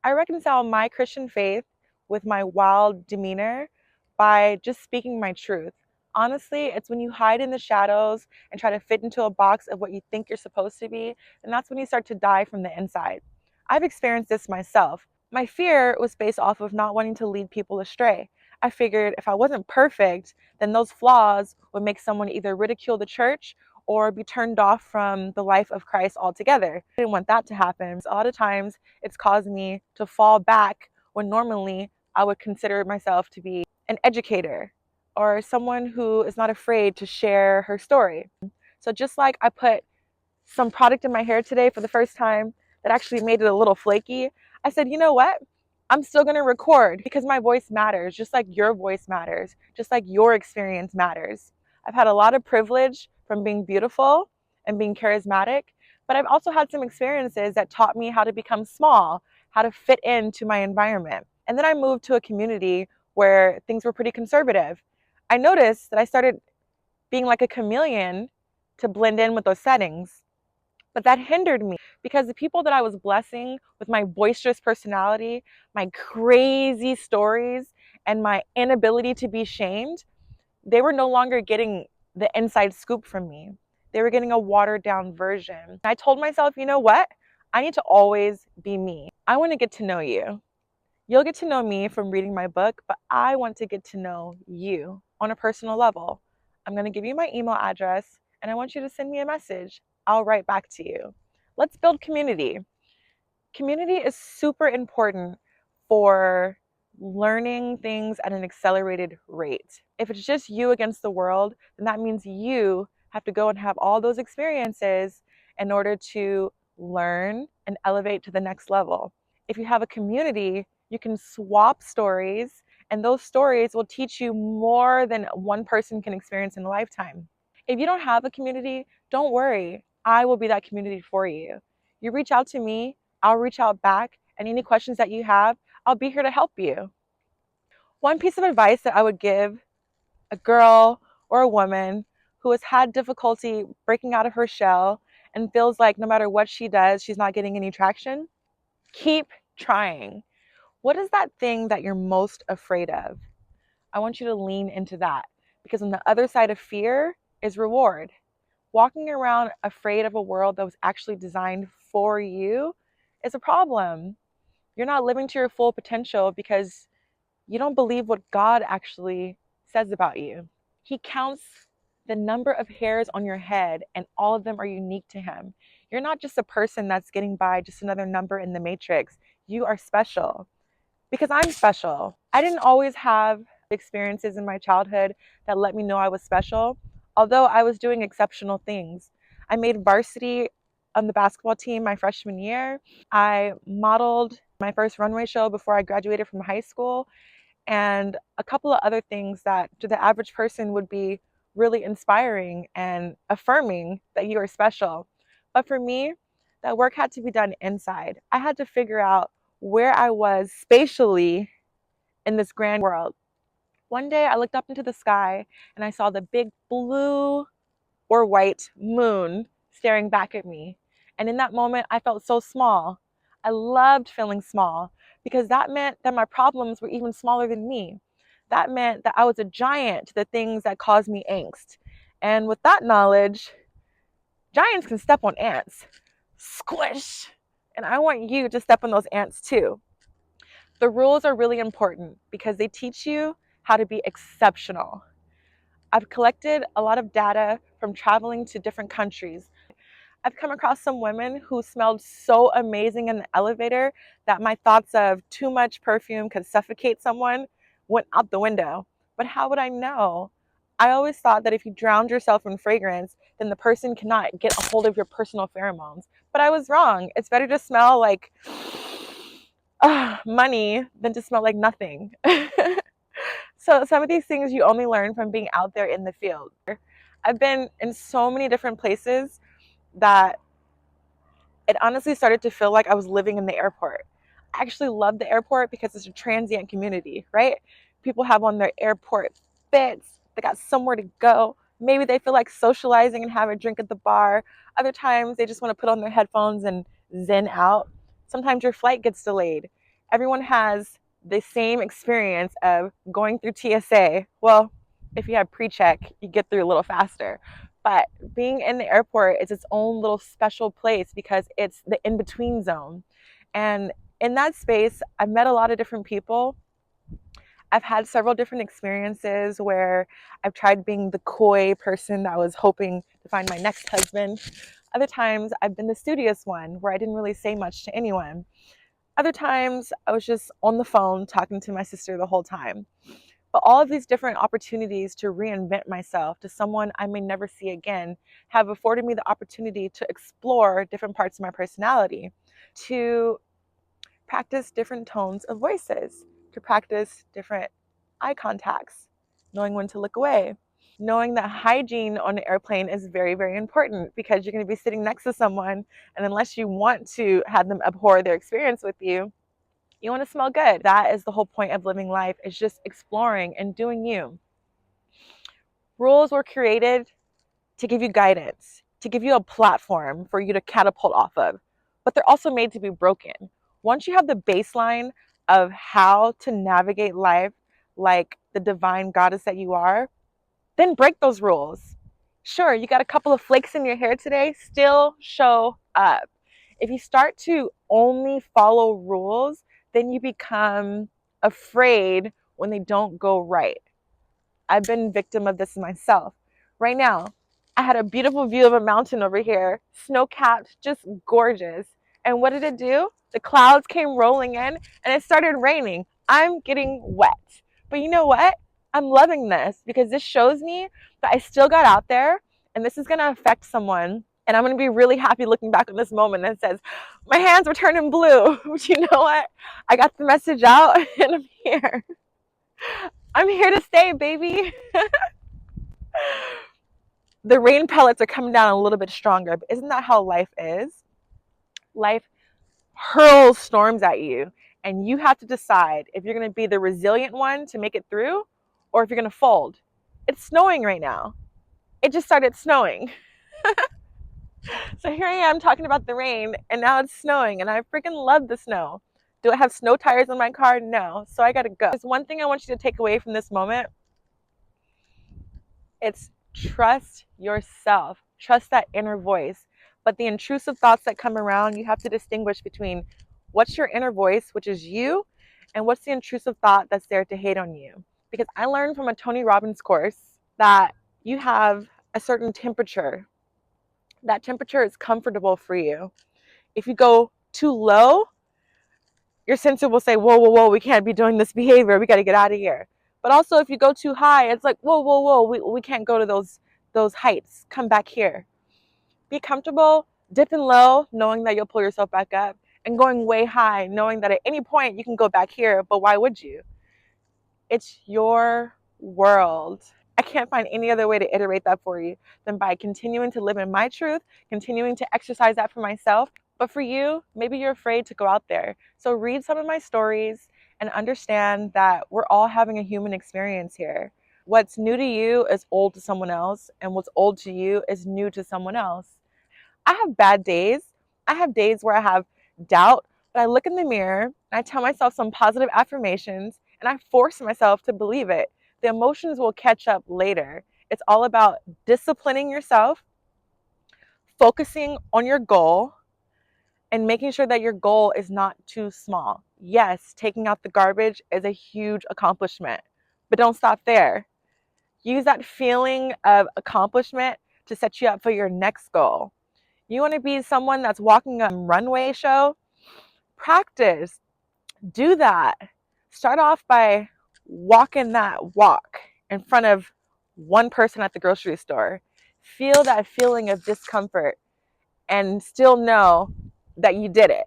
I reconcile my Christian faith with my wild demeanor by just speaking my truth. Honestly, it's when you hide in the shadows and try to fit into a box of what you think you're supposed to be, and that's when you start to die from the inside. I've experienced this myself. My fear was based off of not wanting to lead people astray. I figured if I wasn't perfect, then those flaws would make someone either ridicule the church or be turned off from the life of Christ altogether. I didn't want that to happen. A lot of times it's caused me to fall back when normally I would consider myself to be an educator or someone who is not afraid to share her story. So just like I put some product in my hair today for the first time that actually made it a little flaky, I said, you know what? I'm still going to record because my voice matters, just like your voice matters, just like your experience matters. I've had a lot of privilege from being beautiful and being charismatic, but I've also had some experiences that taught me how to become small, how to fit into my environment. And then I moved to a community where things were pretty conservative. I noticed that I started being like a chameleon to blend in with those settings. But that hindered me because the people that I was blessing with my boisterous personality, my crazy stories, and my inability to be shamed, they were no longer getting the inside scoop from me. They were getting a watered down version. I told myself, you know what? I need to always be me. I want to get to know you. You'll get to know me from reading my book, but I want to get to know you on a personal level. I'm going to give you my email address and I want you to send me a message. I'll write back to you. Let's build community. Community is super important for learning things at an accelerated rate. If it's just you against the world, then that means you have to go and have all those experiences in order to learn and elevate to the next level. If you have a community, you can swap stories, and those stories will teach you more than one person can experience in a lifetime. If you don't have a community, don't worry. I will be that community for you. You reach out to me, I'll reach out back, and any questions that you have, I'll be here to help you. One piece of advice that I would give a girl or a woman who has had difficulty breaking out of her shell and feels like no matter what she does, she's not getting any traction, keep trying. What is that thing that you're most afraid of? I want you to lean into that because on the other side of fear is reward. Walking around afraid of a world that was actually designed for you is a problem. You're not living to your full potential because you don't believe what God actually says about you. He counts the number of hairs on your head, and all of them are unique to Him. You're not just a person that's getting by, just another number in the matrix. You are special because I'm special. I didn't always have experiences in my childhood that let me know I was special, although I was doing exceptional things. I made varsity on the basketball team my freshman year. I modeled my first runway show before I graduated from high school, and a couple of other things that to the average person would be really inspiring and affirming that you are special. But for me, that work had to be done inside. I had to figure out where I was spatially in this grand world. One day I looked up into the sky and I saw the big blue or white moon staring back at me. And in that moment, I felt so small. I loved feeling small because that meant that my problems were even smaller than me. That meant that I was a giant to the things that caused me angst. And with that knowledge, giants can step on ants. Squish! And I want you to step on those ants too. The rules are really important because they teach you how to be exceptional. I've collected a lot of data from traveling to different countries. I've come across some women who smelled so amazing in the elevator that my thoughts of too much perfume could suffocate someone went out the window. But how would I know? I always thought that if you drowned yourself in fragrance, then the person cannot get a hold of your personal pheromones. But I was wrong. It's better to smell like money than to smell like nothing. So some of these things you only learn from being out there in the field. I've been in so many different places that it honestly started to feel like I was living in the airport. I actually love the airport because it's a transient community, right? People have on their airport fits, they got somewhere to go. Maybe they feel like socializing and have a drink at the bar. Other times they just want to put on their headphones and zen out. Sometimes your flight gets delayed everyone has the same experience of going through TSA. Well, if you have pre-check, you get through a little faster. But being in the airport is its own little special place because it's the in-between zone. And in that space, I've met a lot of different people. I've had several different experiences where I've tried being the coy person that was hoping to find my next husband. Other times, I've been the studious one where I didn't really say much to anyone. Other times, I was just on the phone talking to my sister the whole time. But all of these different opportunities to reinvent myself to someone I may never see again have afforded me the opportunity to explore different parts of my personality, to practice different tones of voices, to practice different eye contacts, knowing when to look away, knowing that hygiene on an airplane is very, very important because you're going to be sitting next to someone, and unless you want to have them abhor their experience with you, you want to smell good. That is the whole point of living life, is just exploring and doing you. Rules were created to give you guidance, to give you a platform for you to catapult off of, but they're also made to be broken. Once you have the baseline of how to navigate life like the divine goddess that you are, then break those rules. Sure, you got a couple of flakes in your hair today, still show up. If you start to only follow rules, then you become afraid when they don't go right. I've been victim of this myself. Right now, I had a beautiful view of a mountain over here, snow-capped, just gorgeous. And what did it do? The clouds came rolling in and it started raining. I'm getting wet. But you know what? I'm loving this because this shows me that I still got out there, and this is going to affect someone. And I'm going to be really happy looking back on this moment that says, my hands were turning blue. But you know what? I got the message out and I'm here. I'm here to stay, baby. The rain pellets are coming down a little bit stronger, but isn't that how life is? Life hurls storms at you, and you have to decide if you're going to be the resilient one to make it through, or if you're going to fold. It's snowing right now. It just started snowing. So here I am talking about the rain, and now it's snowing, and I freaking love the snow. Do I have snow tires on my car? No. So I got to go. There's one thing I want you to take away from this moment. It's trust yourself. Trust that inner voice. But the intrusive thoughts that come around, you have to distinguish between what's your inner voice, which is you, and what's the intrusive thought that's there to hate on you. Because I learned from a Tony Robbins course that you have a certain temperature. That temperature is comfortable for you. If you go too low, your sensor will say, whoa, whoa, whoa, we can't be doing this behavior. We got to get out of here. But also, if you go too high, it's like, whoa, whoa, whoa, we can't go to those heights. Come back here. Be comfortable, dipping low, knowing that you'll pull yourself back up, and going way high, knowing that at any point you can go back here, but why would you? It's your world. I can't find any other way to iterate that for you than by continuing to live in my truth, continuing to exercise that for myself. But for you, maybe you're afraid to go out there. So read some of my stories and understand that we're all having a human experience here. What's new to you is old to someone else, and what's old to you is new to someone else. I have bad days. I have days where I have doubt, but I look in the mirror and I tell myself some positive affirmations and I force myself to believe it. The emotions will catch up later. It's all about disciplining yourself, focusing on your goal, and making sure that your goal is not too small. Yes, taking out the garbage is a huge accomplishment, but don't stop there. Use that feeling of accomplishment to set you up for your next goal. You want to be someone that's walking a runway show? Practice. Do that. Start off by walking that walk in front of one person at the grocery store. Feel that feeling of discomfort and still know that you did it.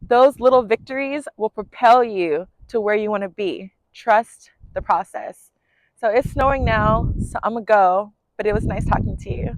Those little victories will propel you to where you want to be. Trust the process. So it's snowing now, so I'm going to go, but it was nice talking to you.